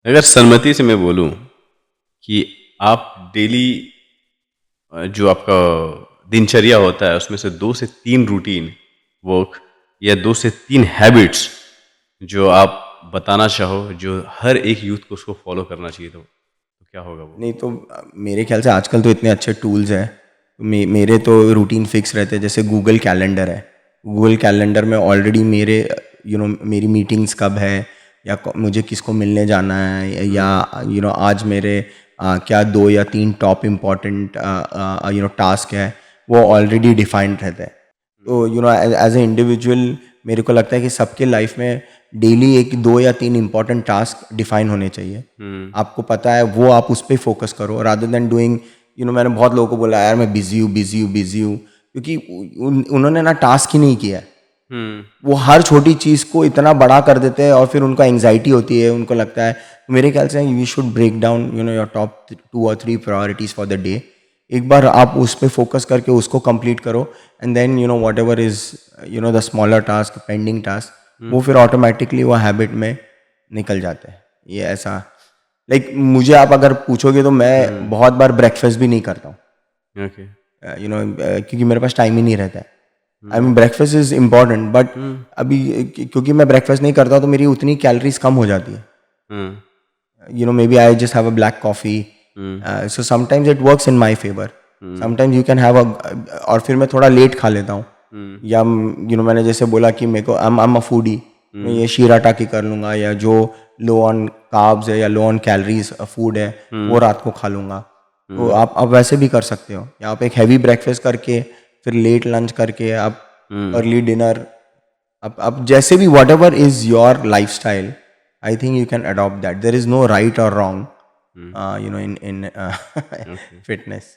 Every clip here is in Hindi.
अगर सहमति से मैं बोलूं कि आप डेली जो आपका दिनचर्या होता है उसमें से 2 से 3 रूटीन वर्क या 2 से 3 हैबिट्स जो आप बताना चाहो जो हर एक यूथ को उसको फॉलो करना चाहिए, तो क्या होगा वो? नहीं तो मेरे ख्याल से आजकल तो इतने अच्छे टूल्स हैं। मेरे तो रूटीन फिक्स रहते हैं, जैसे गूगल कैलेंडर है। गूगल कैलेंडर में ऑलरेडी मेरे मेरी मीटिंग्स कब है, या मुझे किसको मिलने जाना है, या आज मेरे क्या 2 या 3 टॉप इम्पॉर्टेंट टास्क है, वो ऑलरेडी डिफाइंड रहता है। तो एज ए इंडिविजुअल मेरे को लगता है कि सबके लाइफ में डेली एक 2 या 3 इंपॉर्टेंट टास्क डिफाइन होने चाहिए। आपको पता है वो आप उस पर फोकस करो, रादर देन डूइंग मैंने बहुत लोगों को बोला यार मैं बिजी हूँ बिजी हूँ बिजी हूँ, क्योंकि उन्होंने ना टास्क ही नहीं किया है। वो हर छोटी चीज़ को इतना बड़ा कर देते हैं और फिर उनको एंग्जाइटी होती है, उनको लगता है। मेरे ख्याल से you should break down your top 2 और 3 प्रायोरिटीज़ फॉर द डे। एक बार आप उस पर फोकस करके उसको कंप्लीट करो, and then whatever is the smaller task, pending task, वो फिर ऑटोमेटिकली वो हैबिट में निकल जाते हैं। ये ऐसा मुझे आप अगर पूछोगे तो मैं बहुत बार ब्रेकफास्ट भी नहीं करता हूँ। ओके। क्योंकि मेरे पास टाइम ही नहीं रहता है। I mean breakfast is important, but अभी क्योंकि मैं ब्रेकफास्ट नहीं करता तो मेरी उतनी कैलोरीज कम हो जाती है। Maybe I just have a black coffee, so sometimes it works in my favour, sometimes you can have और फिर मैं थोड़ा लेट खा लेता हूँ। या मैंने जैसे बोला कि मेरे को आई एम अ फूडी, मैं ये शीरा टाकी कर लूँगा, या जो लो ऑन कार्ब्स है या लो ऑन कैलोरीज फूड है वो रात को खा लूँगा। तो आप वैसे भी कर सकते हो, या आप एक हैवी ब्रेकफास्ट करके फिर लेट लंच करके आप अर्ली डिनर, अब जैसे भी whatever is your lifestyle, I think you can adopt that. There is no right और रॉन्ग इन फिटनेस।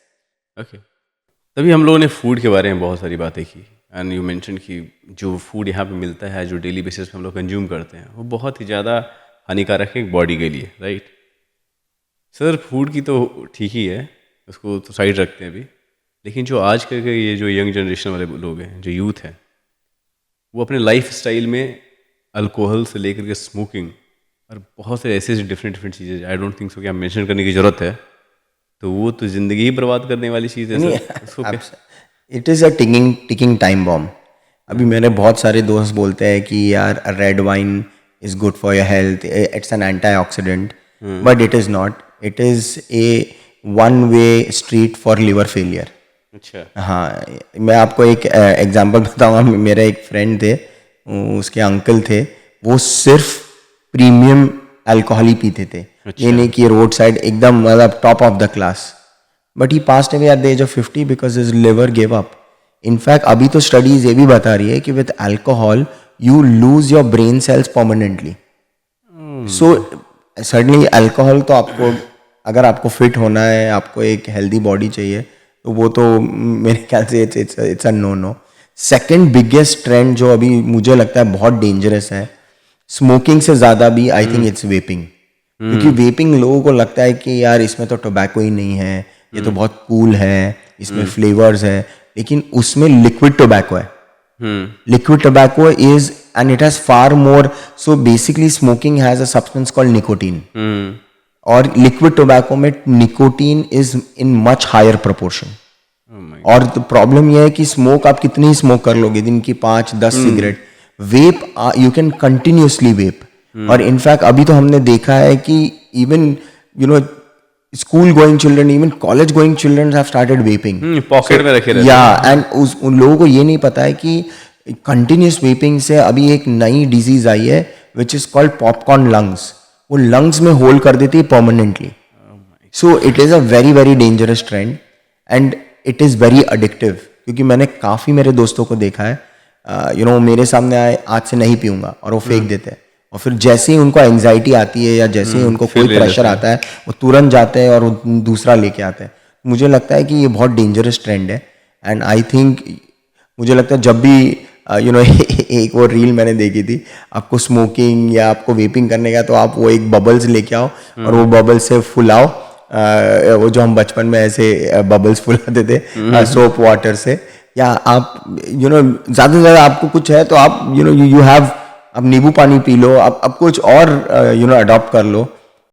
ओके। तभी हम लोगों ने फूड के बारे में बहुत सारी बातें की, एंड यू मेंशन कि जो फूड यहाँ पे मिलता है, जो डेली बेसिस पे हम लोग कंज्यूम करते हैं, वो बहुत ही ज़्यादा हानिकारक है बॉडी के लिए, राइट? सर फूड की तो ठीक ही है, उसको तो साइड रखते हैं अभी, लेकिन जो आज के ये जो यंग जनरेशन वाले लोग हैं, जो यूथ हैं, वो अपने लाइफ स्टाइल में अल्कोहल से लेकर के स्मोकिंग और बहुत से ऐसे डिफरेंट डिफरेंट चीज़ें, आई डोंट थिंक सो कि आप मेंशन करने की ज़रूरत है, तो वो तो ज़िंदगी ही बर्बाद करने वाली चीज़ है सर, उसको क्या? It is a ticking time bomb. अभी मेरे बहुत सारे दोस्त बोलते हैं कि यार red wine is good for your health, it's an antioxidant, but it is not. It is a one way street for liver failure. अच्छा। हाँ, मैं आपको एक एग्जांपल बताऊंगा। मेरे एक फ्रेंड थे, उसके अंकल थे, वो सिर्फ प्रीमियम अल्कोहल ही पीते थे। ये नहीं कि रोड साइड एकदम मतलब top of the class, but he passed away at the age of 50 because his liver give up. In fact अभी तो स्टडीज ये भी बता रही है कि with alcohol you lose your brain cells permanently. So suddenly alcohol तो आपको, अगर आपको फिट होना है, आपको एक हेल्दी बॉडी चाहिए, तो वो तो मेरे ख्याल से it's a no no. Second biggest trend जो अभी मुझे लगता है बहुत डेंजरस है, स्मोकिंग से ज़्यादा भी, आई थिंक इट्स वेपिंग। क्योंकि वेपिंग लोगों को लगता है कि यार इसमें तो टोबैको ही नहीं है, ये तो बहुत कूल है, इसमें फ्लेवर्स है, लेकिन उसमें लिक्विड टोबैको है। Liquid tobacco is, and it has far more, so basically smoking has a substance called nicotine, और लिक्विड टोबैको में nicotine is in much higher proportion. और तो प्रॉब्लम यह है कि स्मोक आप कितनी स्मोक कर लोगे, दिन की 5-10 सिगरेट। वेप यू कैन कंटिन्यूसली वेप, और इनफैक्ट अभी तो हमने देखा है कि even school going children, even college going children have started vaping, pocket में रखे रहते हैं। या एंड उन लोगों को ये नहीं पता है कि कंटिन्यूस वेपिंग से अभी एक नई डिजीज आई है which is called popcorn lungs. वो लंग्स में होल्ड कर देती है permanently. So it is a very very dangerous trend, and it is very addictive. क्योंकि मैंने काफ़ी मेरे दोस्तों को देखा है, मेरे सामने आए आज से नहीं पीऊँगा, और वो फेंक देते हैं, और फिर जैसे ही उनको एंग्जाइटी आती है या जैसे ही उनको कोई प्रेशर आता है, वो तुरंत जाते हैं और वो दूसरा लेके आते हैं। मुझे लगता है कि ये बहुत डेंजरस ट्रेंड है, एंड आई थिंक, मुझे लगता है जब भी एक वो रील मैंने देखी थी, आपको स्मोकिंग या आपको वेपिंग करने का, तो आप वो एक बबल्स लेके आओ और वो बबल्स से फुलाओ, वो जो हम बचपन में ऐसे बबल्स फुलाते थे सोप वाटर से, या आप ज़्यादा से ज़्यादा आपको कुछ है तो आप यू हैव, अब नींबू पानी पी लो, अब कुछ और अडॉप्ट कर लो,